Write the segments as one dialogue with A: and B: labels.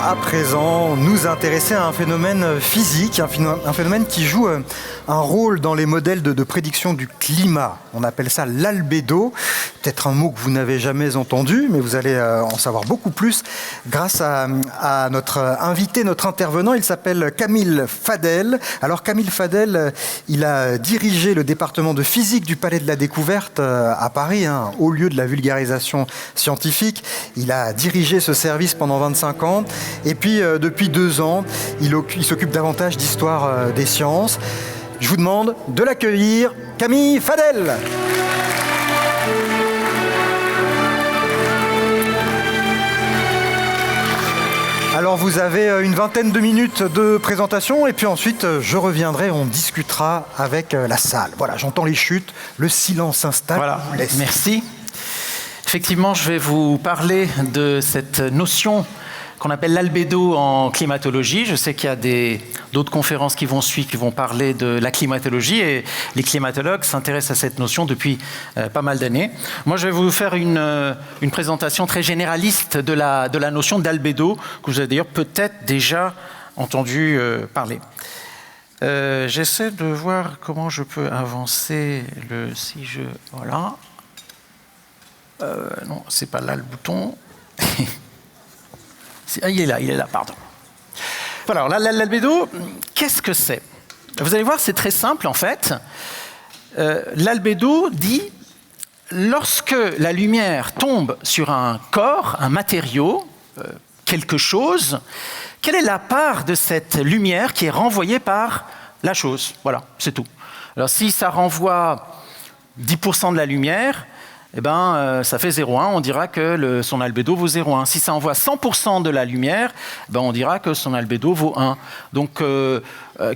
A: à présent nous intéresser à un phénomène physique, un phénomène qui joue un rôle dans les modèles de prédiction du climat. On appelle ça l'albédo, peut-être un mot que vous n'avez jamais entendu, mais vous allez en savoir beaucoup plus grâce à notre invité, notre intervenant. Il s'appelle Camille Fadel. Alors Camille Fadel, il a dirigé le département de physique du Palais de la Découverte à Paris, haut lieu de la vulgarisation scientifique. Il a dirigé ce service pendant 25 ans. Et puis, depuis 2 ans, il s'occupe davantage d'histoire des sciences. Je vous demande de l'accueillir, Camille Fadel. Alors, vous avez une vingtaine de minutes de présentation et puis ensuite, je reviendrai, on discutera avec la salle. Voilà, j'entends les chutes, le silence s'installe.
B: Voilà, merci. Effectivement, je vais vous parler de cette notion qu'on appelle l'albédo en climatologie. Je sais qu'il y a d'autres conférences qui vont suivre, qui vont parler de la climatologie, et les climatologues s'intéressent à cette notion depuis pas mal d'années. Moi, je vais vous faire une présentation très généraliste de la notion d'albédo, que vous avez d'ailleurs peut-être déjà entendu parler. J'essaie de voir comment je peux avancer voilà. Non, c'est pas là le bouton. Il est là, pardon. Voilà, alors l'albédo, qu'est-ce que c'est? Vous allez voir, c'est très simple en fait. L'albédo dit, lorsque la lumière tombe sur un corps, un matériau, quelque chose, quelle est la part de cette lumière qui est renvoyée par la chose? Voilà, c'est tout. Alors si ça renvoie 10% de la lumière, eh ben, ça fait 0,1, on dira que son albédo vaut 0,1. Si ça envoie 100% de la lumière, ben, on dira que son albédo vaut 1. Donc,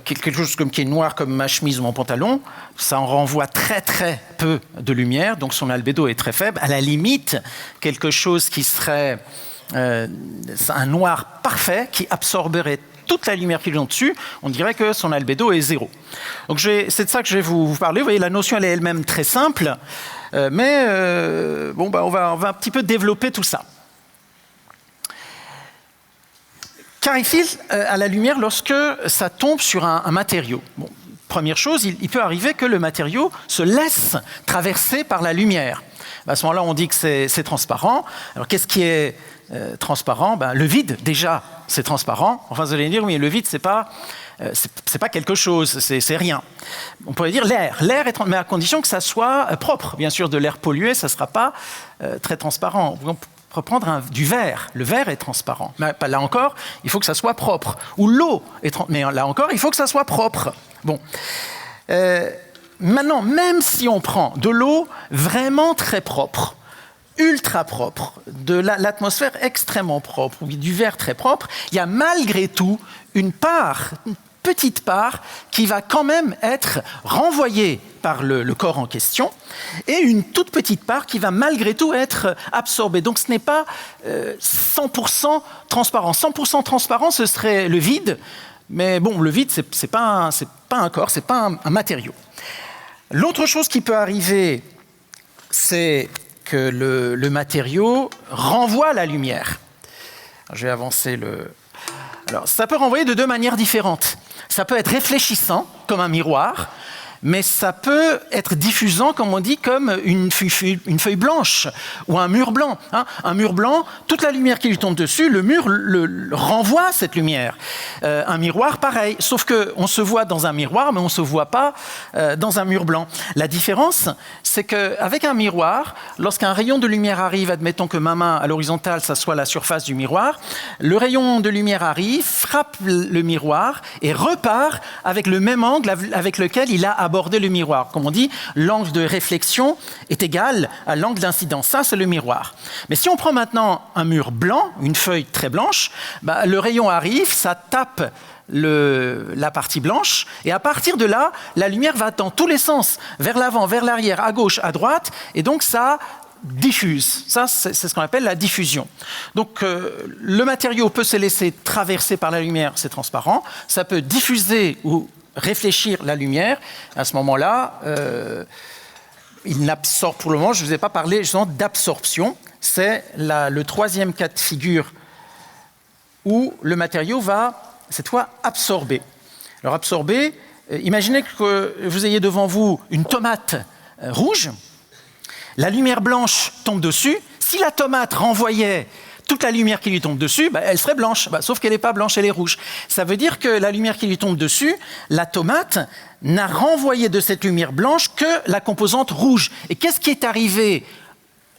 B: quelque chose qui est noir comme ma chemise ou mon pantalon, ça en renvoie très très peu de lumière, donc son albédo est très faible. À la limite, quelque chose qui serait un noir parfait, qui absorberait toute la lumière qui est dessus, on dirait que son albédo est 0. Donc c'est de ça que je vais vous parler. Vous voyez, la notion elle est elle-même très simple, mais on va un petit peu développer tout ça. Qu'arrive-t-il à la lumière lorsque ça tombe sur un matériau? Bon, première chose, il peut arriver que le matériau se laisse traverser par la lumière. À ce moment-là, on dit que c'est transparent. Alors, qu'est-ce qui est transparent? Le vide, déjà, c'est transparent. Enfin, vous allez me dire, oui, le vide, c'est pas quelque chose, c'est rien. On pourrait dire l'air. L'air est mais à condition que ça soit propre. Bien sûr, de l'air pollué, ça ne sera pas très transparent. On peut prendre du verre. Le verre est transparent. Mais là encore, il faut que ça soit propre. Ou l'eau est mais là encore, il faut que ça soit propre. Bon. Maintenant, même si on prend de l'eau vraiment très propre, ultra propre, de l'atmosphère extrêmement propre, ou du verre très propre, il y a malgré tout une petite part qui va quand même être renvoyée par le corps en question, et une toute petite part qui va malgré tout être absorbée. Donc ce n'est pas 100% transparent. 100% transparent, ce serait le vide, mais bon, le vide, c'est pas un corps, c'est pas un matériau. L'autre chose qui peut arriver, c'est que le matériau renvoie la lumière. Alors, je vais avancer Alors, ça peut renvoyer de 2 manières différentes. Ça peut être réfléchissant, comme un miroir, mais ça peut être diffusant, comme on dit, comme une feuille blanche ou un mur blanc. Un mur blanc, toute la lumière qui lui tombe dessus, le mur renvoie cette lumière. Un miroir, pareil, sauf qu'on se voit dans un miroir, mais on ne se voit pas dans un mur blanc. La différence, c'est qu'avec un miroir, lorsqu'un rayon de lumière arrive, admettons que ma main à l'horizontale, ça soit la surface du miroir, le rayon de lumière arrive, frappe le miroir et repart avec le même angle avec lequel il a abordé le miroir. Comme on dit, l'angle de réflexion est égal à l'angle d'incidence. Ça, c'est le miroir. Mais si on prend maintenant un mur blanc, une feuille très blanche, le rayon arrive, ça tape la partie blanche, et à partir de là, la lumière va dans tous les sens, vers l'avant, vers l'arrière, à gauche, à droite, et donc ça diffuse. Ça, c'est ce qu'on appelle la diffusion. Donc, le matériau peut se laisser traverser par la lumière, c'est transparent. Ça peut diffuser ou réfléchir la lumière. À ce moment-là, il n'absorbe, pour le moment, je ne vous ai pas parlé justement d'absorption. C'est le troisième cas de figure où le matériau va, cette fois, absorber. Alors absorber, imaginez que vous ayez devant vous une tomate rouge, la lumière blanche tombe dessus, si la tomate renvoyait toute la lumière qui lui tombe dessus, elle serait blanche, sauf qu'elle n'est pas blanche, elle est rouge. Ça veut dire que la lumière qui lui tombe dessus, la tomate n'a renvoyé de cette lumière blanche que la composante rouge. Et qu'est-ce qui est arrivé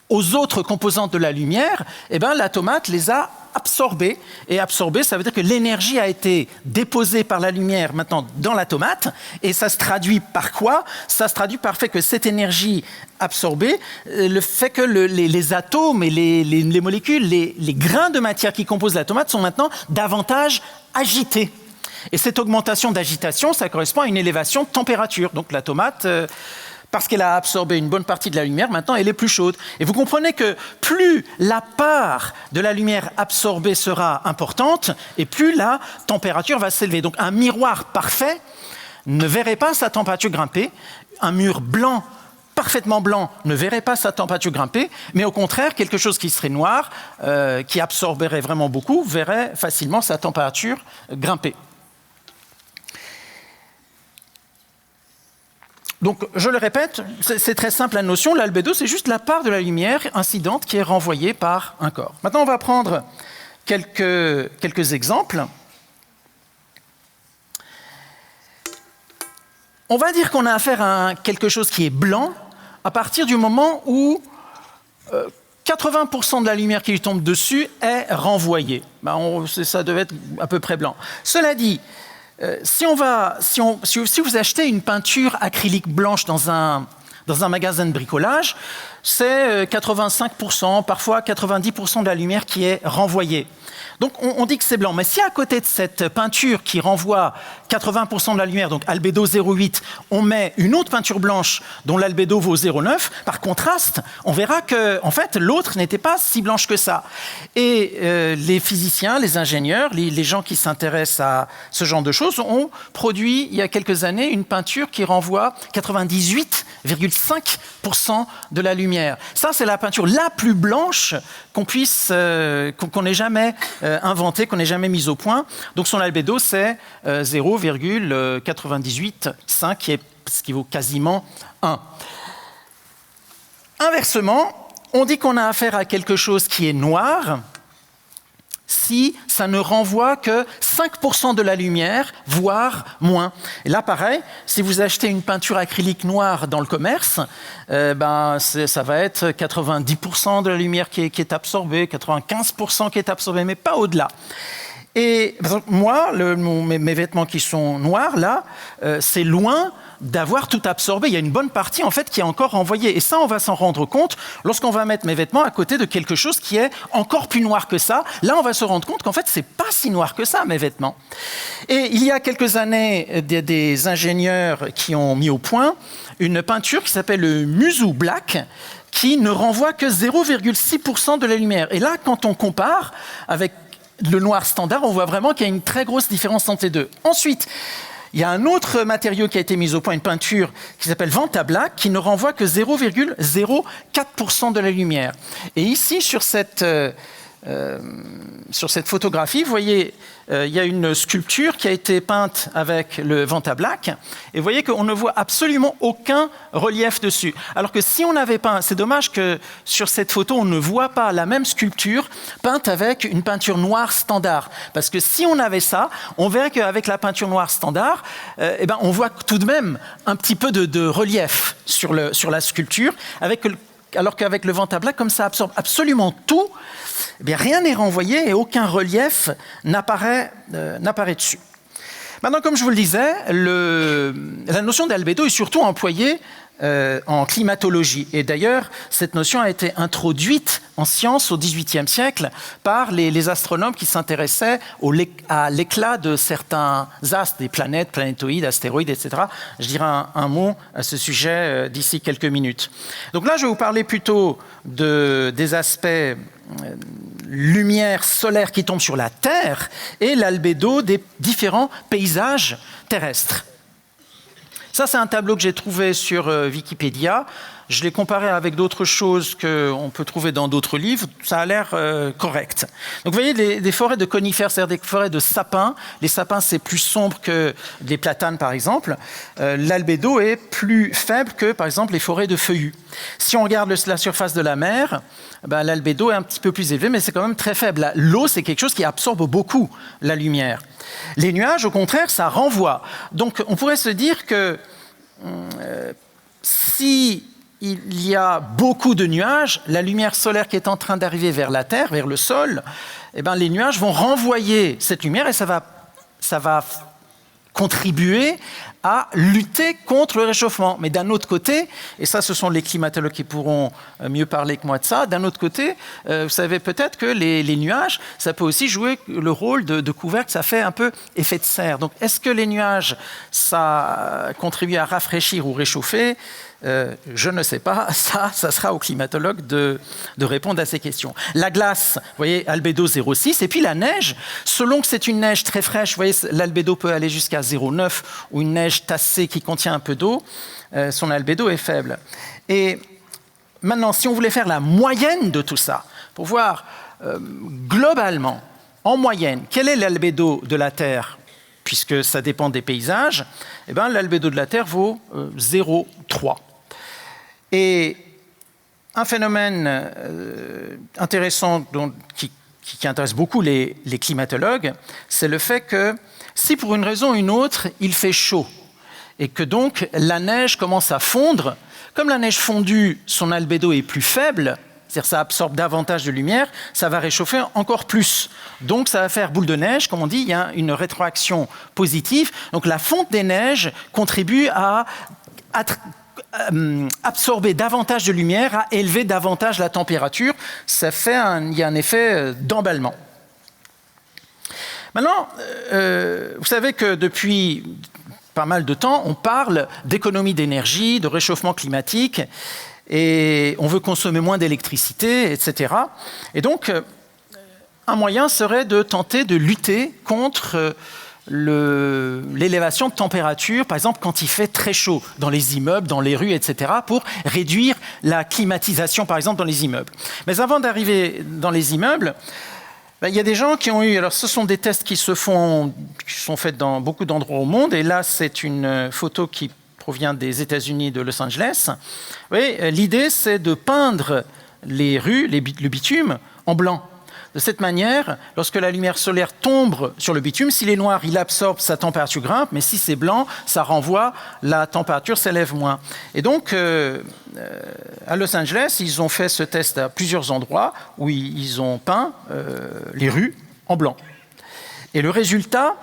B: aux autres composantes de la lumière? La tomate les a absorbées. Et absorbées, ça veut dire que l'énergie a été déposée par la lumière maintenant dans la tomate. Et ça se traduit par quoi? Ça se traduit par le fait que cette énergie absorbée, le fait que les atomes et les molécules, les grains de matière qui composent la tomate sont maintenant davantage agités. Et cette augmentation d'agitation, ça correspond à une élévation de température. Donc la tomate, parce qu'elle a absorbé une bonne partie de la lumière, maintenant elle est plus chaude. Et vous comprenez que plus la part de la lumière absorbée sera importante, et plus la température va s'élever. Donc un miroir parfait ne verrait pas sa température grimper. Un mur blanc, parfaitement blanc, ne verrait pas sa température grimper, mais au contraire, quelque chose qui serait noir, qui absorberait vraiment beaucoup, verrait facilement sa température grimper. Donc, je le répète, c'est très simple la notion. L'albédo, c'est juste la part de la lumière incidente qui est renvoyée par un corps. Maintenant, on va prendre quelques exemples. On va dire qu'on a affaire à quelque chose qui est blanc à partir du moment où 80% de la lumière qui lui tombe dessus est renvoyée. Ça devait être à peu près blanc. Cela dit, si vous achetez une peinture acrylique blanche dans un magasin de bricolage, c'est 85%, parfois 90% de la lumière qui est renvoyée. Donc on dit que c'est blanc. Mais si à côté de cette peinture qui renvoie 80% de la lumière, donc albédo 0,8, on met une autre peinture blanche dont l'albédo vaut 0,9, par contraste, on verra que en fait, l'autre n'était pas si blanche que ça. Et les physiciens, les ingénieurs, les gens qui s'intéressent à ce genre de choses ont produit il y a quelques années une peinture qui renvoie 98,5% de la lumière. Ça, c'est la peinture la plus blanche qu'on ait jamais inventée, qu'on ait jamais mise au point. Donc son albédo, c'est 0,985, ce qui vaut quasiment 1. Inversement, on dit qu'on a affaire à quelque chose qui est noir si ça ne renvoie que 5% de la lumière, voire moins. Et là, pareil, si vous achetez une peinture acrylique noire dans le commerce, ça va être 90% de la lumière qui est absorbée, 95% qui est absorbée, mais pas au-delà. Et par exemple, moi, mes vêtements qui sont noirs, là, c'est loin d'avoir tout absorbé. Il y a une bonne partie, en fait, qui est encore renvoyée. Et ça, on va s'en rendre compte lorsqu'on va mettre mes vêtements à côté de quelque chose qui est encore plus noir que ça. Là, on va se rendre compte qu'en fait, c'est pas si noir que ça, mes vêtements. Et il y a quelques années, des ingénieurs qui ont mis au point une peinture qui s'appelle le Musu Black, qui ne renvoie que 0,6% de la lumière. Et là, quand on compare avec le noir standard, on voit vraiment qu'il y a une très grosse différence entre les deux. Ensuite, il y a un autre matériau qui a été mis au point, une peinture qui s'appelle Vanta Black, qui ne renvoie que 0,04% de la lumière. Et ici, sur cette photographie, vous voyez, il y a une sculpture qui a été peinte avec le Vanta Black, et vous voyez qu'on ne voit absolument aucun relief dessus. Alors que si on avait peint, c'est dommage que sur cette photo, on ne voit pas la même sculpture peinte avec une peinture noire standard. Parce que si on avait ça, on verrait qu'avec la peinture noire standard, on voit tout de même un petit peu de relief sur la sculpture, alors qu'avec le Vanta Black, comme ça absorbe absolument tout, rien n'est renvoyé et aucun relief n'apparaît dessus. Maintenant, comme je vous le disais, la notion d'albédo est surtout employée en climatologie. Et d'ailleurs, cette notion a été introduite en sciences au XVIIIe siècle par les astronomes qui s'intéressaient à l'éclat de certains astres, des planètes, planétoïdes, astéroïdes, etc. Je dirai un mot à ce sujet d'ici quelques minutes. Donc là, je vais vous parler plutôt des aspects lumière solaire qui tombe sur la Terre et l'albédo des différents paysages terrestres. Ça, c'est un tableau que j'ai trouvé sur Wikipédia. Je l'ai comparé avec d'autres choses qu'on peut trouver dans d'autres livres. Ça a l'air correct. Donc, vous voyez, des forêts de conifères, c'est-à-dire des forêts de sapins. Les sapins, c'est plus sombre que les platanes, par exemple. L'albédo est plus faible que, par exemple, les forêts de feuillus. Si on regarde la surface de la mer, ben, l'albédo est un petit peu plus élevé, mais c'est quand même très faible. L'eau, c'est quelque chose qui absorbe beaucoup la lumière. Les nuages, au contraire, ça renvoie. Donc, on pourrait se dire que si il y a beaucoup de nuages, la lumière solaire qui est en train d'arriver vers la Terre, vers le sol, eh ben, les nuages vont renvoyer cette lumière et ça va contribuer à lutter contre le réchauffement. Mais d'un autre côté, et ça ce sont les climatologues qui pourront mieux parler que moi de ça, d'un autre côté, vous savez peut-être que les nuages, ça peut aussi jouer le rôle de couvercle, ça fait un peu effet de serre. Donc est-ce que les nuages, ça contribue à rafraîchir ou réchauffer ? Je ne sais pas, ça sera aux climatologues de répondre à ces questions. La glace, vous voyez, albédo 0,6, et puis la neige, selon que c'est une neige très fraîche, vous voyez, l'albédo peut aller jusqu'à 0,9, ou une neige tassée qui contient un peu d'eau, son albédo est faible. Et maintenant, si on voulait faire la moyenne de tout ça, pour voir globalement, en moyenne, quel est l'albédo de la Terre, puisque ça dépend des paysages, eh ben, l'albédo de la Terre vaut 0,3. Et un phénomène intéressant qui intéresse beaucoup les climatologues, c'est le fait que si pour une raison ou une autre, il fait chaud et que donc la neige commence à fondre, comme la neige fondue, son albédo est plus faible, c'est-à-dire ça absorbe davantage de lumière, ça va réchauffer encore plus. Donc ça va faire boule de neige, comme on dit, il y a une rétroaction positive. Donc la fonte des neiges contribue à absorber davantage de lumière, à élever davantage la température. Il y a un effet d'emballement. Maintenant, vous savez que depuis pas mal de temps, on parle d'économie d'énergie, de réchauffement climatique, et on veut consommer moins d'électricité, etc. Et donc, un moyen serait de tenter de lutter contre l'élévation de température, par exemple quand il fait très chaud dans les immeubles, dans les rues, etc., pour réduire la climatisation, par exemple, dans les immeubles. Mais avant d'arriver dans les immeubles, il y a des gens qui ont eu... Alors, ce sont des tests qui sont faits dans beaucoup d'endroits au monde, et là, c'est une photo qui provient des États-Unis, de Los Angeles. Oui, l'idée, c'est de peindre les rues, le bitume, en blanc. De cette manière, lorsque la lumière solaire tombe sur le bitume, s'il est noir, il absorbe, sa température grimpe, mais si c'est blanc, ça renvoie, la température s'élève moins. Et donc, à Los Angeles, ils ont fait ce test à plusieurs endroits où ils ont peint les rues en blanc. Et le résultat,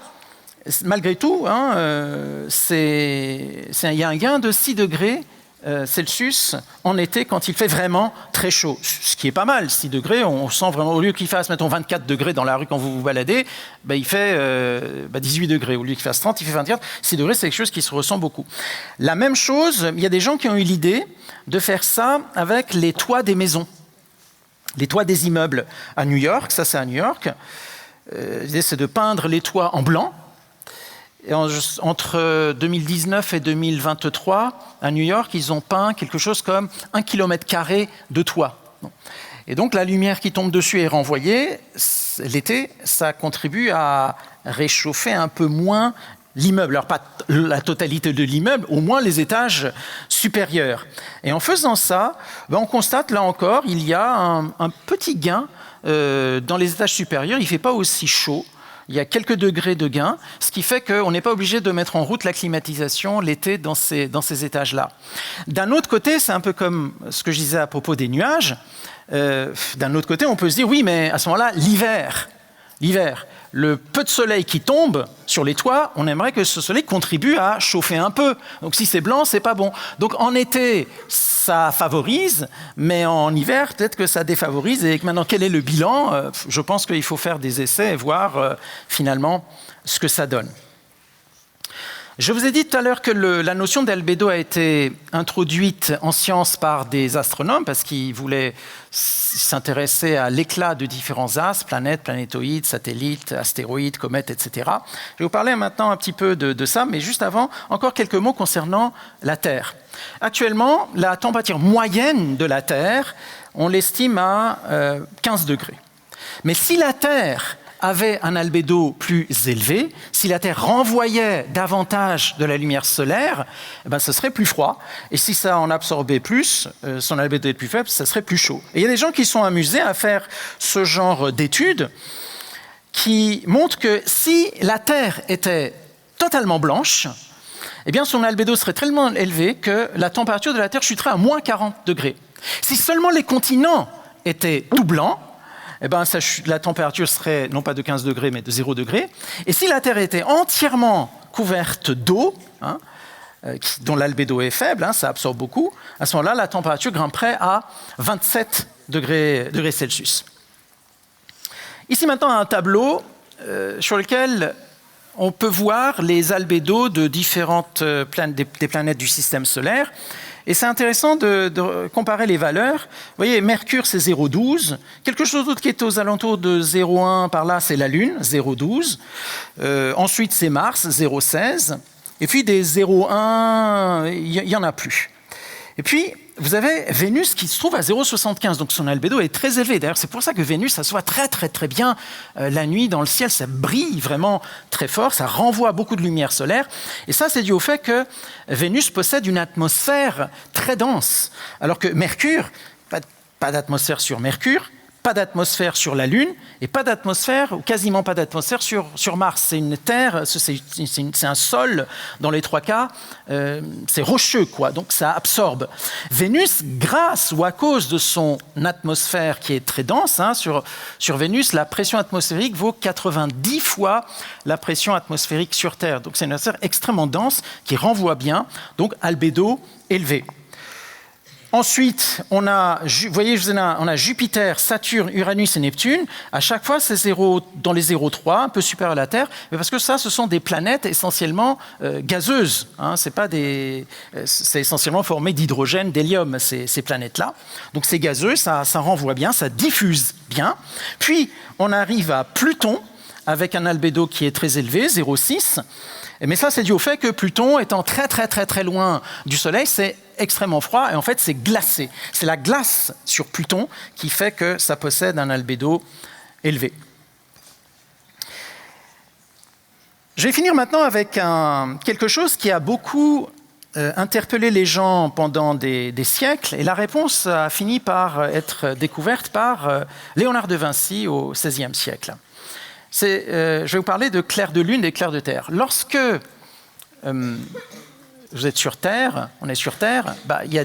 B: malgré tout, il y a un gain de 6 degrés Celsius en été quand il fait vraiment très chaud. Ce qui est pas mal, 6 degrés, on sent vraiment, au lieu qu'il fasse, mettons, 24 degrés dans la rue quand vous vous baladez, il fait 18 degrés. Au lieu qu'il fasse 30, il fait 24. 6 degrés, c'est quelque chose qui se ressent beaucoup. La même chose, il y a des gens qui ont eu l'idée de faire ça avec les toits des maisons, les toits des immeubles à New York. Ça, c'est à New York. L'idée, c'est de peindre les toits en blanc. Et entre 2019 et 2023, à New York, ils ont peint quelque chose comme 1 km² de toit. Et donc, la lumière qui tombe dessus est renvoyée. L'été, ça contribue à réchauffer un peu moins l'immeuble. Alors, pas la totalité de l'immeuble, au moins les étages supérieurs. Et en faisant ça, on constate, là encore, il y a un petit gain dans les étages supérieurs. Il ne fait pas aussi chaud. Il y a quelques degrés de gain, ce qui fait qu'on n'est pas obligé de mettre en route la climatisation l'été dans ces étages-là. D'un autre côté, c'est un peu comme ce que je disais à propos des nuages. D'un autre côté, on peut se dire, oui, mais à ce moment-là, l'hiver, le peu de soleil qui tombe sur les toits, on aimerait que ce soleil contribue à chauffer un peu. Donc si c'est blanc, c'est pas bon. Donc en été, ça favorise, mais en hiver, peut-être que ça défavorise. Et maintenant, quel est le bilan ? Je pense qu'il faut faire des essais et voir finalement ce que ça donne. Je vous ai dit tout à l'heure que la notion d'albédo a été introduite en sciences par des astronomes parce qu'ils voulaient s'intéresser à l'éclat de différents astres, planètes, planétoïdes, satellites, astéroïdes, comètes, etc. Je vais vous parler maintenant un petit peu de ça, mais juste avant, encore quelques mots concernant la Terre. Actuellement, la température moyenne de la Terre, on l'estime à 15 degrés. Mais si la Terre avait un albédo plus élevé, si la Terre renvoyait davantage de la lumière solaire, ce serait plus froid. Et si ça en absorbait plus, son albédo est plus faible, ça serait plus chaud. Et il y a des gens qui sont amusés à faire ce genre d'études qui montrent que si la Terre était totalement blanche, eh bien son albédo serait tellement élevé que la température de la Terre chuterait à moins 40 degrés. Si seulement les continents étaient tout blancs, eh ben, la température serait non pas de 15 degrés, mais de 0 degré. Et si la Terre était entièrement couverte d'eau, dont l'albédo est faible, ça absorbe beaucoup, à ce moment-là, la température grimperait à 27 degrés Celsius. Ici maintenant un tableau sur lequel on peut voir les albédos de différentes des planètes du système solaire. Et c'est intéressant de comparer les valeurs. Vous voyez, Mercure, c'est 0,12. Quelque chose d'autre qui est aux alentours de 0,1 par là, c'est la Lune, 0,12. Ensuite, c'est Mars, 0,16. Et puis des 0,1, il n'y en a plus. Et puis, vous avez Vénus qui se trouve à 0,75, donc son albédo est très élevé. D'ailleurs, c'est pour ça que Vénus, ça se voit très, très, très bien la nuit dans le ciel. Ça brille vraiment très fort, ça renvoie beaucoup de lumière solaire. Et ça, c'est dû au fait que Vénus possède une atmosphère très dense, alors que Mercure, pas d'atmosphère sur Mercure, pas d'atmosphère sur la Lune et pas d'atmosphère, ou quasiment pas d'atmosphère sur Mars. C'est une terre, c'est un sol dans les 3 cas, c'est rocheux, quoi, donc ça absorbe. Vénus, grâce ou à cause de son atmosphère qui est très dense, sur Vénus, la pression atmosphérique vaut 90 fois la pression atmosphérique sur Terre. Donc c'est une atmosphère extrêmement dense qui renvoie bien, donc albédo élevé. Ensuite, on a Jupiter, Saturne, Uranus et Neptune. À chaque fois, c'est dans les 0,3, un peu supérieur à la Terre, mais parce que ça, ce sont des planètes essentiellement gazeuses. C'est essentiellement formé d'hydrogène, d'hélium, ces planètes-là. Donc c'est gazeux, ça renvoie bien, ça diffuse bien. Puis, on arrive à Pluton, avec un albédo qui est très élevé, 0,6. Mais ça, c'est dû au fait que Pluton, étant très, très, très, très loin du Soleil, c'est extrêmement froid et en fait, c'est glacé. C'est la glace sur Pluton qui fait que ça possède un albédo élevé. Je vais finir maintenant avec quelque chose qui a beaucoup interpellé les gens pendant des siècles et la réponse a fini par être découverte par Léonard de Vinci au XVIe siècle. Je vais vous parler de clair de lune et clair de terre. Lorsque vous êtes sur Terre, on est sur Terre, il y a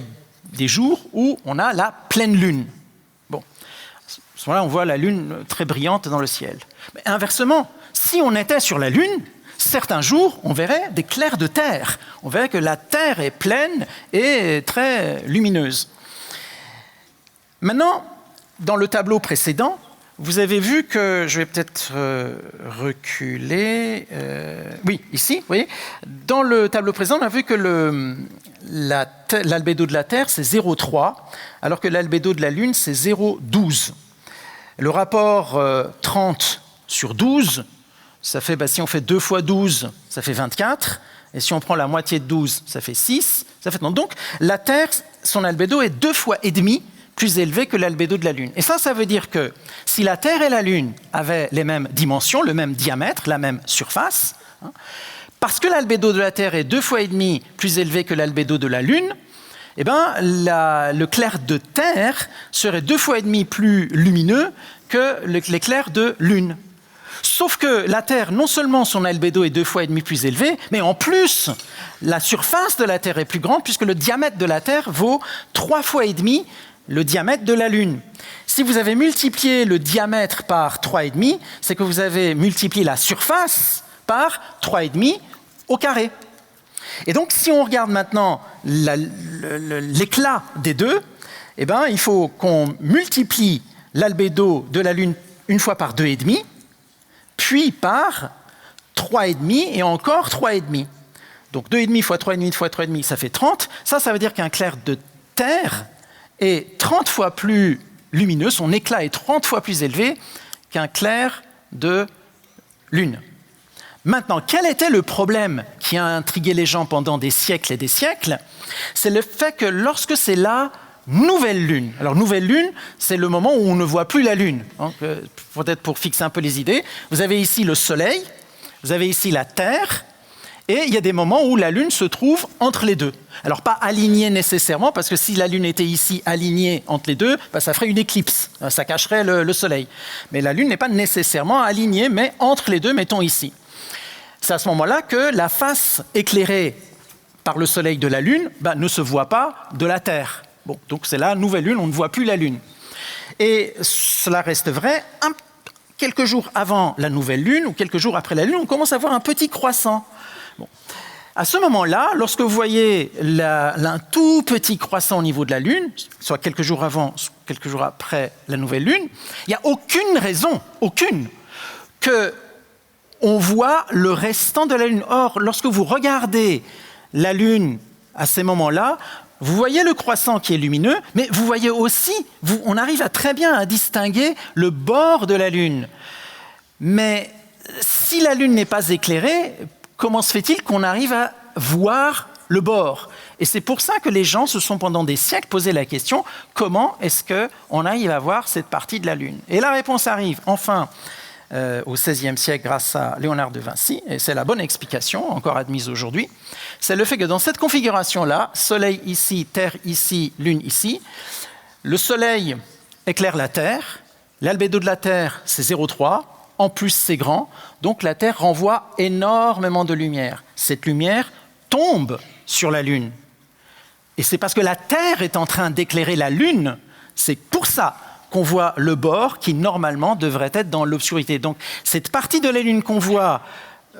B: des jours où on a la pleine lune. Bon, à ce moment-là, on voit la lune très brillante dans le ciel. Mais inversement, si on était sur la lune, certains jours, on verrait des clairs de terre. On verrait que la Terre est pleine et très lumineuse. Maintenant, dans le tableau précédent, vous avez vu que, je vais peut-être reculer, oui, ici, vous voyez, dans le tableau présent, on a vu que l'albédo de la Terre, c'est 0,3, alors que l'albédo de la Lune, c'est 0,12. Le rapport 30 sur 12, ça fait, si on fait 2 fois 12, ça fait 24, et si on prend la moitié de 12, ça fait 6, ça fait 30. Donc, la Terre, son albédo est 2 fois et demi plus élevé que l'albédo de la Lune. Et ça veut dire que si la Terre et la Lune avaient les mêmes dimensions, le même diamètre, la même surface, parce que l'albédo de la Terre est 2 fois et demi plus élevé que l'albédo de la Lune, eh ben, le clair de Terre serait 2 fois et demi plus lumineux que l'éclair de Lune. Sauf que la Terre, non seulement son albédo est 2 fois et demi plus élevé, mais en plus, la surface de la Terre est plus grande puisque le diamètre de la Terre vaut 3 fois et demi le diamètre de la Lune. Si vous avez multiplié le diamètre par 3,5, c'est que vous avez multiplié la surface par 3,5 au carré. Et donc, si on regarde maintenant l'éclat des deux, eh ben, il faut qu'on multiplie l'albédo de la Lune une fois par 2,5, puis par 3,5 et encore 3,5. Donc 2,5 fois 3,5 fois 3,5, ça fait 30. Ça veut dire qu'un clair de Terre est 30 fois plus lumineux, son éclat est 30 fois plus élevé qu'un clair de Lune. Maintenant, quel était le problème qui a intrigué les gens pendant des siècles et des siècles? C'est le fait que lorsque c'est la nouvelle Lune, alors nouvelle Lune, c'est le moment où on ne voit plus la Lune. Donc, peut-être pour fixer un peu les idées, vous avez ici le Soleil, vous avez ici la Terre, et il y a des moments où la Lune se trouve entre les deux. Alors pas alignée nécessairement, parce que si la Lune était ici alignée entre les deux, ça ferait une éclipse, ça cacherait le Soleil. Mais la Lune n'est pas nécessairement alignée, mais entre les deux, mettons ici. C'est à ce moment-là que la face éclairée par le Soleil de la Lune ne se voit pas de la Terre. Bon, donc c'est la nouvelle Lune, on ne voit plus la Lune. Et cela reste vrai quelques jours avant la nouvelle Lune ou quelques jours après la Lune, on commence à voir un petit croissant. Bon. À ce moment-là, lorsque vous voyez un tout petit croissant au niveau de la Lune, soit quelques jours avant, quelques jours après la nouvelle Lune, il n'y a aucune raison, que on voit le restant de la Lune. Or, lorsque vous regardez la Lune à ces moments-là, vous voyez le croissant qui est lumineux, mais vous voyez aussi, on arrive très bien à distinguer le bord de la Lune. Mais si la Lune n'est pas éclairée, comment se fait-il qu'on arrive à voir le bord? Et c'est pour ça que les gens se sont pendant des siècles posé la question, comment est-ce qu'on arrive à voir cette partie de la Lune? Et la réponse arrive enfin au XVIe siècle grâce à Léonard de Vinci, et c'est la bonne explication, encore admise aujourd'hui, c'est le fait que dans cette configuration-là, Soleil ici, Terre ici, Lune ici, le Soleil éclaire la Terre, l'albédo de la Terre c'est 0,3, en plus c'est grand, donc la Terre renvoie énormément de lumière. Cette lumière tombe sur la Lune. Et c'est parce que la Terre est en train d'éclairer la Lune, c'est pour ça qu'on voit le bord qui normalement devrait être dans l'obscurité. Donc cette partie de la Lune qu'on voit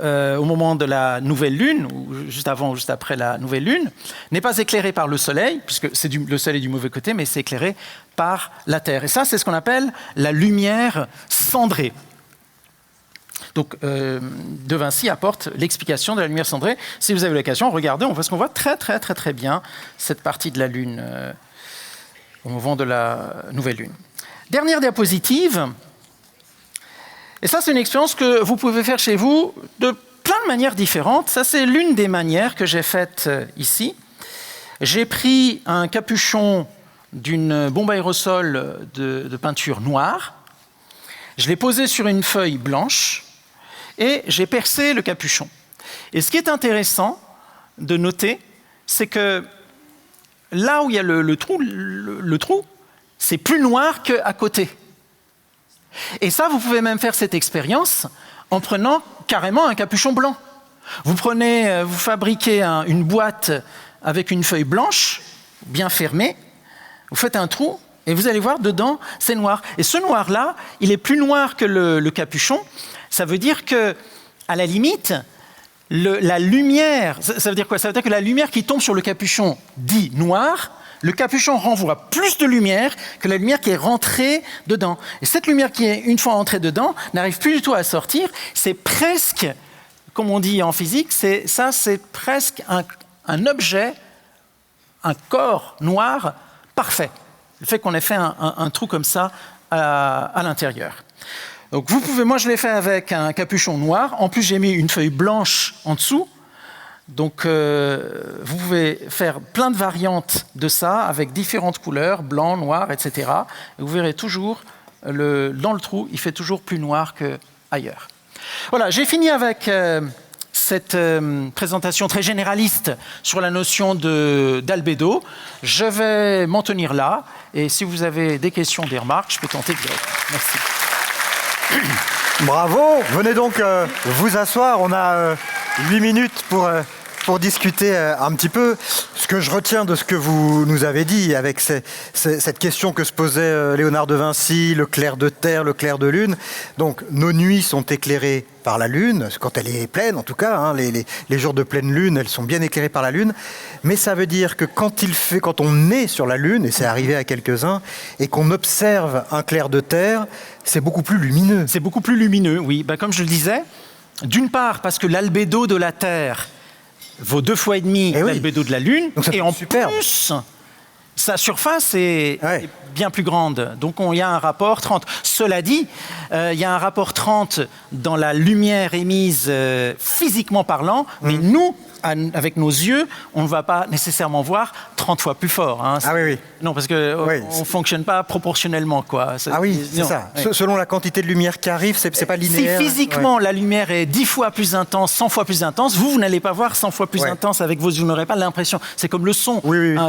B: au moment de la nouvelle Lune, ou juste avant ou juste après la nouvelle Lune, n'est pas éclairée par le Soleil, puisque le Soleil est du mauvais côté, mais c'est éclairé par la Terre. Et ça, c'est ce qu'on appelle la lumière cendrée. Donc, De Vinci apporte l'explication de la lumière cendrée. Si vous avez l'occasion, regardez, parce qu'on voit très bien cette partie de la Lune au moment de la nouvelle Lune. Dernière diapositive. Et ça, c'est une expérience que vous pouvez faire chez vous de plein de manières différentes. Ça, c'est l'une des manières que j'ai faites ici. J'ai pris un capuchon d'une bombe aérosol de peinture noire. Je l'ai posé sur une feuille blanche et j'ai percé le capuchon. Et ce qui est intéressant de noter, c'est que là où il y a le trou, c'est plus noir qu'à côté. Et ça, vous pouvez même faire cette expérience en prenant carrément un capuchon blanc. Vous fabriquez une boîte avec une feuille blanche, bien fermée, vous faites un trou, et vous allez voir, dedans, c'est noir. Et ce noir-là, il est plus noir que le capuchon. Ça veut dire que, à la limite, la lumière, ça veut dire quoi? Ça veut dire que la lumière qui tombe sur le capuchon dit noir, le capuchon renvoie plus de lumière que la lumière qui est rentrée dedans. Et cette lumière qui est, une fois entrée dedans, n'arrive plus du tout à sortir. C'est presque, comme on dit en physique, c'est presque un objet, un corps noir parfait. Le fait qu'on ait fait un trou comme ça à l'intérieur. Donc moi je l'ai fait avec un capuchon noir. En plus, j'ai mis une feuille blanche en dessous. Donc, vous pouvez faire plein de variantes de ça avec différentes couleurs, blanc, noir, etc. Et vous verrez toujours, dans le trou, il fait toujours plus noir qu'ailleurs. Voilà, j'ai fini avec cette présentation très généraliste sur la notion d'albédo. Je vais m'en tenir là. Et si vous avez des questions, des remarques, je peux tenter de répondre. Merci.
A: Bravo, venez donc vous asseoir. On a 8 minutes pour discuter un petit peu. Ce que je retiens de ce que vous nous avez dit avec cette question que se posait Léonard de Vinci, le clair de Terre, le clair de Lune. Donc nos nuits sont éclairées par la Lune, quand elle est pleine en tout cas, hein, les jours de pleine Lune, elles sont bien éclairées par la Lune. Mais ça veut dire que quand on est sur la Lune, et c'est arrivé à quelques-uns, et qu'on observe un clair de Terre, c'est beaucoup plus lumineux.
B: C'est beaucoup plus lumineux, oui. Comme je le disais, d'une part parce que l'albédo de la Terre vaut 2 fois et demi l'albédo de la Lune.
A: Donc,
B: et en
A: superbe.
B: plus, sa surface est bien plus grande. Donc, il y a un rapport 30. Cela dit, il y a un rapport 30 dans la lumière émise physiquement parlant, mais nous, avec nos yeux, on ne va pas nécessairement voir 30 fois plus fort. Hein.
A: Oui.
B: Non, parce qu'on ne fonctionne pas proportionnellement. Quoi.
A: C'est ça. Oui. Selon la quantité de lumière qui arrive, c'est pas linéaire.
B: Si physiquement la lumière est 10 fois plus intense, 100 fois plus intense, vous n'allez pas voir 100 fois plus intense avec vos yeux. Vous n'aurez pas l'impression. C'est comme le son.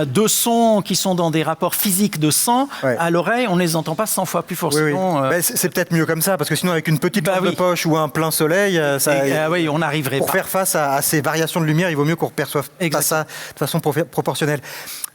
B: Deux sons qui sont dans des rapports physiques de 100, à l'oreille, on ne les entend pas 100 fois plus fort. Sinon,
A: c'est peut-être mieux comme ça, parce que sinon, avec une petite lampe de poche ou un plein soleil,
B: on n'arriverait pas.
A: Pour faire face à ces variations de lumière, il vaut mieux qu'on ne perçoive pas ça de façon proportionnelle.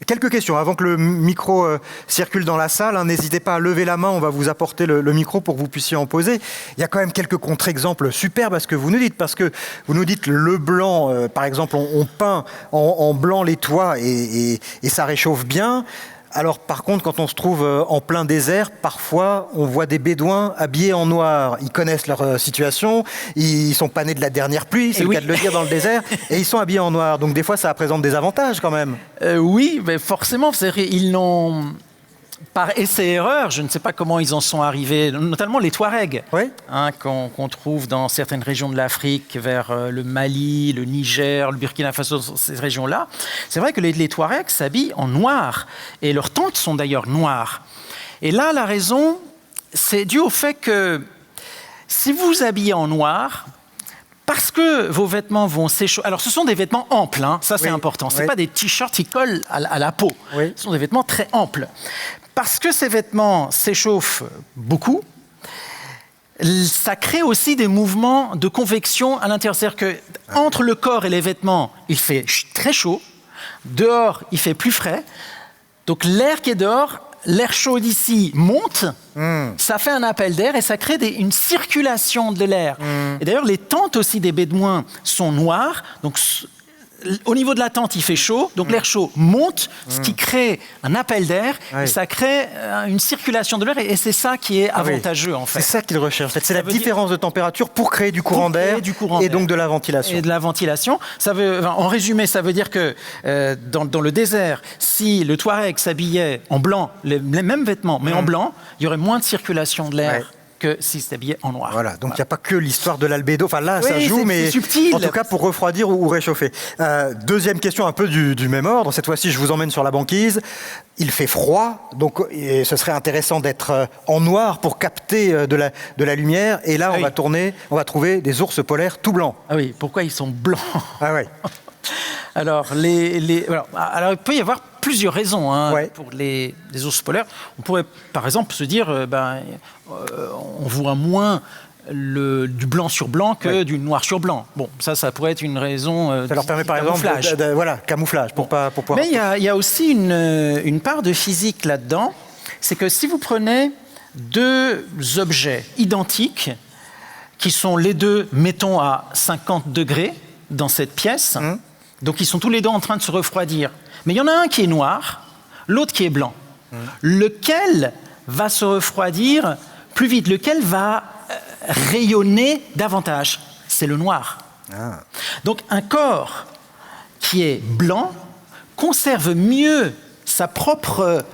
A: Quelques questions avant que le micro circule dans la salle. N'hésitez pas à lever la main, on va vous apporter le micro pour que vous puissiez en poser. Il y a quand même quelques contre-exemples superbes à ce que vous nous dites, parce que vous nous dites le blanc, par exemple, on peint en blanc les toits et ça réchauffe bien. Alors par contre, quand on se trouve en plein désert, parfois on voit des bédouins habillés en noir. Ils connaissent leur situation, ils sont pas nés de la dernière pluie, c'est le cas de le dire dans le désert, et ils sont habillés en noir. Donc des fois ça présente des avantages quand même.
B: Oui, mais forcément, ils n'ont... Par essai-erreur, je ne sais pas comment ils en sont arrivés, notamment les Touaregs, qu'on trouve dans certaines régions de l'Afrique, vers le Mali, le Niger, le Burkina Faso, ces régions-là. C'est vrai que les Touaregs s'habillent en noir, et leurs tentes sont d'ailleurs noires. Et là, la raison, c'est dû au fait que si vous vous habillez en noir, parce que vos vêtements vont s'échauffer. Alors, ce sont des vêtements amples, ça c'est important. Ce n'est pas des t-shirts qui collent à la peau. Ce sont des vêtements très amples. Parce que ces vêtements s'échauffent beaucoup, ça crée aussi des mouvements de convection à l'intérieur. C'est-à-dire qu'entre le corps et les vêtements, il fait très chaud. Dehors, il fait plus frais. Donc, l'air qui est dehors, l'air chaud d'ici monte, ça fait un appel d'air et ça crée une circulation de l'air. Et d'ailleurs, les tentes aussi des bédouins sont noires. Donc, au niveau de la tente, il fait chaud, donc l'air chaud monte, ce qui crée un appel d'air, et ça crée une circulation de l'air, et c'est ça qui est avantageux, en fait.
A: C'est ça qu'ils recherchent. C'est la différence de température pour créer du courant d'air, et donc de la ventilation.
B: Et de la ventilation. En résumé, ça veut dire que dans le désert, si le Touareg s'habillait en blanc, les mêmes vêtements, mais en blanc, il y aurait moins de circulation de l'air. Que s'il s'habillait en noir.
A: Voilà, donc il n'y a pas que l'histoire de l'albédo. Enfin là, ça joue, mais
B: subtil.
A: En tout cas pour refroidir ou réchauffer. Deuxième question, un peu du même ordre. Cette fois-ci, je vous emmène sur la banquise. Il fait froid, donc ce serait intéressant d'être en noir pour capter de la lumière. Et là, on va trouver des ours polaires tout blancs.
B: Ah oui, pourquoi ils sont blancs? Alors, alors, il peut y avoir plusieurs raisons pour les ours polaires. On pourrait, par exemple, se dire, on voit moins du blanc sur blanc que du noir sur blanc. Bon, ça pourrait être une raison.
A: Ça leur permet, par exemple, camouflage pour pouvoir.
B: Mais il y a aussi une part de physique là-dedans. C'est que si vous prenez deux objets identiques, qui sont les deux, mettons, à 50 degrés dans cette pièce. Donc, ils sont tous les deux en train de se refroidir. Mais il y en a un qui est noir, l'autre qui est blanc. Lequel va se refroidir plus vite? Lequel va rayonner davantage? C'est le noir. Donc, un corps qui est blanc conserve mieux sa propre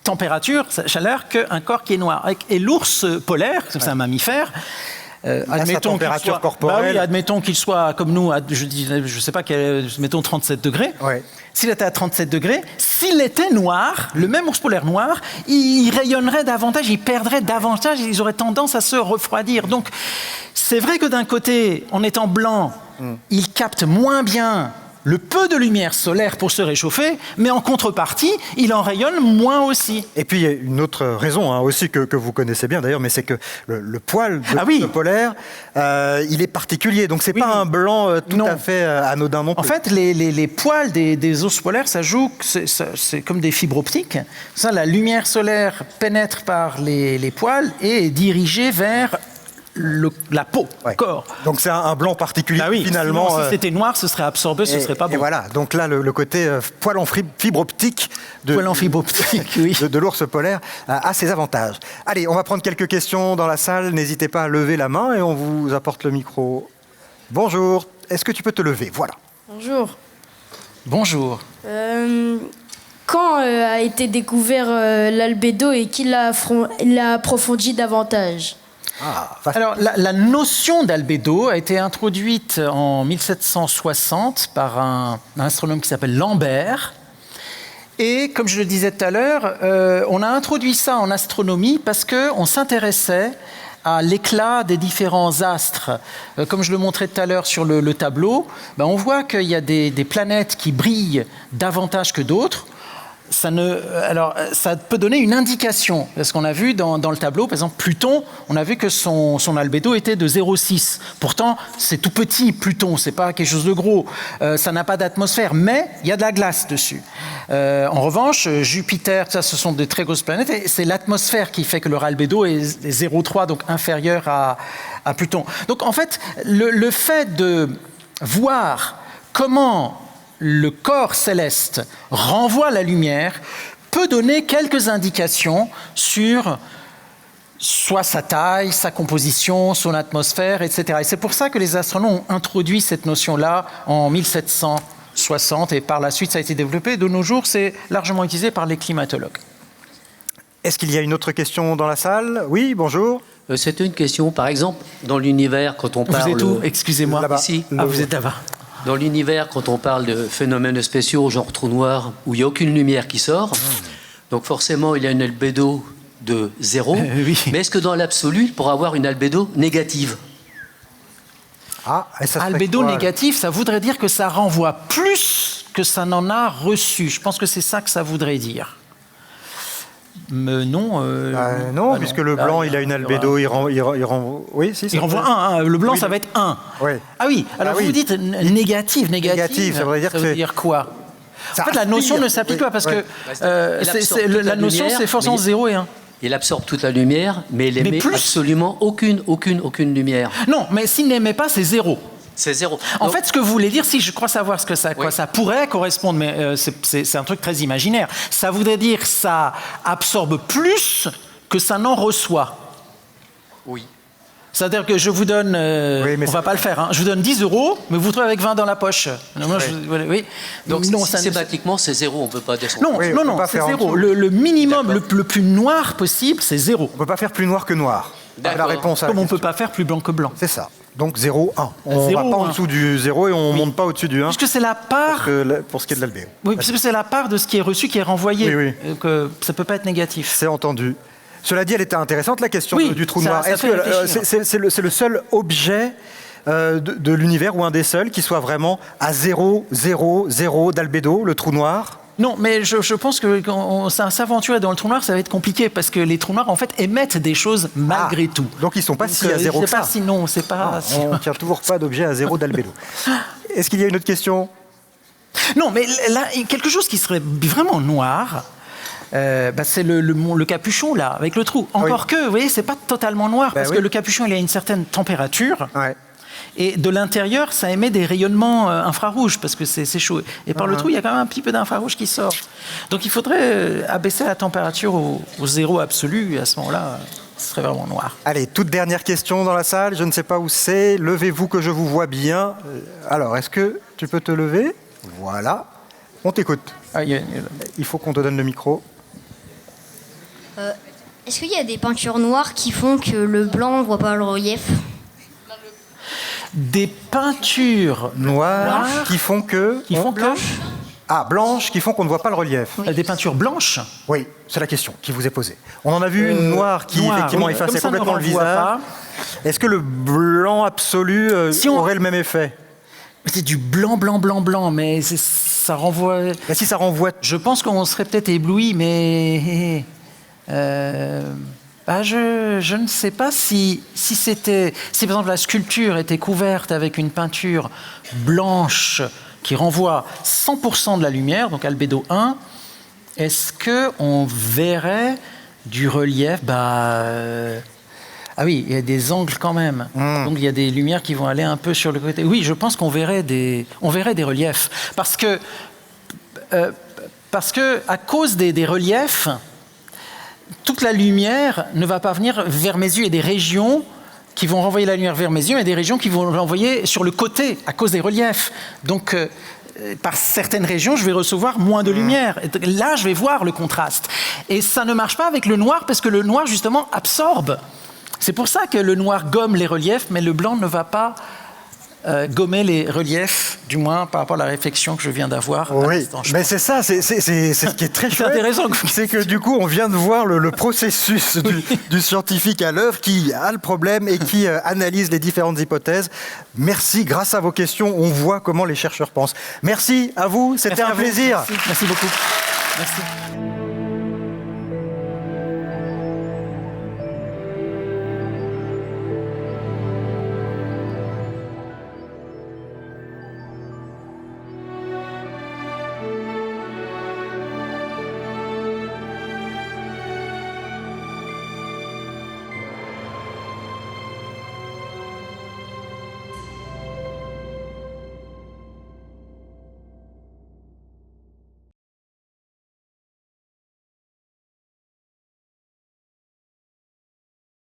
B: température, sa chaleur, qu'un corps qui est noir. Et l'ours polaire, c'est un mammifère,
A: admettons température corporelle.
B: Admettons qu'il soit comme nous, je sais pas, mettons 37 degrés. S'il était à 37 degrés, s'il était noir, le même ours polaire noir, il rayonnerait davantage, il perdrait davantage, ils auraient tendance à se refroidir. Donc, c'est vrai que d'un côté, en étant blanc, il capte moins bien le peu de lumière solaire pour se réchauffer, mais en contrepartie, il en rayonne moins aussi.
A: Et puis, il y a une autre raison aussi que vous connaissez bien d'ailleurs, mais c'est que le poil de polaire, il est particulier. Donc, c'est pas un blanc tout à fait anodin non plus.
B: En fait, les poils des ours polaires, ça joue, c'est comme des fibres optiques. Ça, la lumière solaire pénètre par les poils et est dirigée vers la peau, le corps.
A: Donc c'est un blanc particulier, finalement.
B: Sinon, si c'était noir, ce serait absorbé, ce serait pas bon.
A: Et voilà, donc là, le côté poil en fibre optique de l'ours polaire a ses avantages. Allez, on va prendre quelques questions dans la salle. N'hésitez pas à lever la main et on vous apporte le micro. Bonjour, est-ce que tu peux te lever? Voilà.
C: Bonjour.
B: Bonjour.
C: Quand a été découvert l'albédo et qui l'a approfondi davantage?
B: Alors, la notion d'albédo a été introduite en 1760 par un astronome qui s'appelle Lambert. Et comme je le disais tout à l'heure, on a introduit ça en astronomie parce qu'on s'intéressait à l'éclat des différents astres. Comme je le montrais tout à l'heure sur le tableau, on voit qu'il y a des planètes qui brillent davantage que d'autres. Ça peut donner une indication, parce qu'on a vu dans le tableau, par exemple, Pluton, on a vu que son albédo était de 0,6. Pourtant, c'est tout petit, Pluton, c'est pas quelque chose de gros. Ça n'a pas d'atmosphère, mais il y a de la glace dessus. En revanche, Jupiter, ça, ce sont de très grosses planètes, et c'est l'atmosphère qui fait que leur albédo est 0,3, donc inférieur à Pluton. Donc, en fait, le fait de voir comment le corps céleste renvoie la lumière peut donner quelques indications sur soit sa taille, sa composition, son atmosphère, etc. Et c'est pour ça que les astronomes ont introduit cette notion-là en 1760 et par la suite ça a été développé. De nos jours, c'est largement utilisé par les climatologues.
A: Est-ce qu'il y a une autre question dans la salle? Oui, bonjour.
D: C'était une question, par exemple, dans l'univers, quand on parle...
B: Vous êtes où? Excusez-moi.
A: Là-bas.
D: Ici.
B: Vous êtes là-bas.
D: Dans l'univers, quand on parle de phénomènes spéciaux, genre trou noir, où il n'y a aucune lumière qui sort, donc forcément, il y a une albédo de 0.
B: Oui.
D: Mais est-ce que dans l'absolu, il pourra avoir une albédo négative?
A: Et ça
B: Albédo négatif, ça voudrait dire que ça renvoie plus que ça n'en a reçu. Je pense que c'est ça que ça voudrait dire. Mais non.
A: Non, puisque le blanc, il a une albédo, il oui, si.
B: Il renvoie 1. Le blanc, ça va être 1.
A: Oui.
B: Ah oui, alors vous dites négatif.
A: Négatif, ça voudrait dire
B: quoi?
A: Ça
B: En fait, la notion ne s'applique pas parce que la notion, c'est forcément 0 et 1.
D: Il absorbe toute la lumière, mais il émet absolument aucune lumière.
B: Non, mais s'il n'émet pas, c'est 0.
D: C'est 0.
B: En fait, ce que vous voulez dire, si je crois savoir quoi ça pourrait correspondre, mais c'est un truc très imaginaire, ça voudrait dire que ça absorbe plus que ça n'en reçoit.
D: Oui.
B: C'est-à-dire que je vous donne, on ne va pas le faire, hein, je vous donne 10 €, mais vous vous trouvez avec 20 dans la poche. Oui.
D: Donc systématiquement, c'est 0, on ne peut pas descendre.
B: Non, c'est 0. Le minimum, le plus noir possible, c'est 0.
A: On ne peut pas faire plus noir que noir. La réponse à
B: Comme
A: la
B: on ne peut
A: question.
B: pas faire plus blanc que blanc.
A: C'est ça. Donc 0, 1. On ne va
B: 0,
A: pas en
B: 1.
A: dessous du 0 et on ne monte pas au-dessus du 1.
B: Puisque c'est la part...
A: Pour ce qui est de l'albédo.
B: Oui, parce que c'est la part de ce qui est reçu qui est renvoyé.
A: Oui.
B: Que ça ne peut pas être négatif.
A: C'est entendu. Cela dit, elle était intéressante, la question du trou
B: ça
A: noir.
B: fait
A: Est-ce que
B: réfléchir.
A: c'est le seul objet de l'univers, ou un des seuls, qui soit vraiment à 0, 0, 0 d'albédo, le trou noir?
B: Non, mais je pense que s'aventurer dans le trou noir, ça va être compliqué parce que les trous noirs, en fait, émettent des choses malgré tout.
A: Donc ils ne sont pas si à 0 que ça.
B: C'est pas si...
A: On ne tient toujours pas d'objet à 0 d'albédo. Est-ce qu'il y a une autre question?
B: Non, mais là, quelque chose qui serait vraiment noir, c'est le capuchon, là, avec le trou. Encore que, vous voyez, c'est pas totalement noir parce que le capuchon, il a une certaine température.
A: Ouais.
B: Et de l'intérieur, ça émet des rayonnements infrarouges parce que c'est chaud. Et par le trou, il y a quand même un petit peu d'infrarouge qui sort. Donc il faudrait abaisser la température au 0 absolu. Et à ce moment-là, ce serait vraiment noir.
A: Allez, toute dernière question dans la salle. Je ne sais pas où c'est. Levez-vous que je vous vois bien. Alors, est-ce que tu peux te lever? Voilà. On t'écoute. Il faut qu'on te donne le micro.
E: Est-ce qu'il y a des peintures noires qui font que le blanc ne voit pas le relief?
B: Des peintures
A: noires qui font que... blanches qui font qu'on ne voit pas le relief.
B: Oui. Des peintures blanches?
A: Oui, c'est la question qui vous est posée. On en a vu une noire qui effectivement effaçait complètement le visage. Est-ce que le blanc absolu aurait le même effet?
B: C'est du blanc, mais ça renvoie...
A: Si ça renvoie...
B: Je pense qu'on serait peut-être ébloui, mais... je ne sais pas si par exemple la sculpture était couverte avec une peinture blanche qui renvoie 100% de la lumière, donc albédo 1, est-ce qu'on verrait du relief? Ah oui, il y a des angles quand même. Donc il y a des lumières qui vont aller un peu sur le côté. Oui, je pense qu'on verrait des reliefs. Parce que à cause des reliefs, toute la lumière ne va pas venir vers mes yeux. Il y a des régions qui vont renvoyer la lumière vers mes yeux, et des régions qui vont l'envoyer sur le côté, à cause des reliefs. Donc, par certaines régions, je vais recevoir moins de lumière. Et là, je vais voir le contraste. Et ça ne marche pas avec le noir, parce que le noir, justement, absorbe. C'est pour ça que le noir gomme les reliefs, mais le blanc ne va pas gommer les reliefs, du moins par rapport à la réflexion que je viens d'avoir.
A: Oui, mais c'est ça, c'est ce qui est très chouette.
B: Intéressant.
A: C'est que du coup, on vient de voir le processus du scientifique à l'œuvre qui a le problème et qui analyse les différentes hypothèses. Merci, grâce à vos questions, on voit comment les chercheurs pensent. Merci à vous, c'était un plaisir.
B: Merci beaucoup. Merci.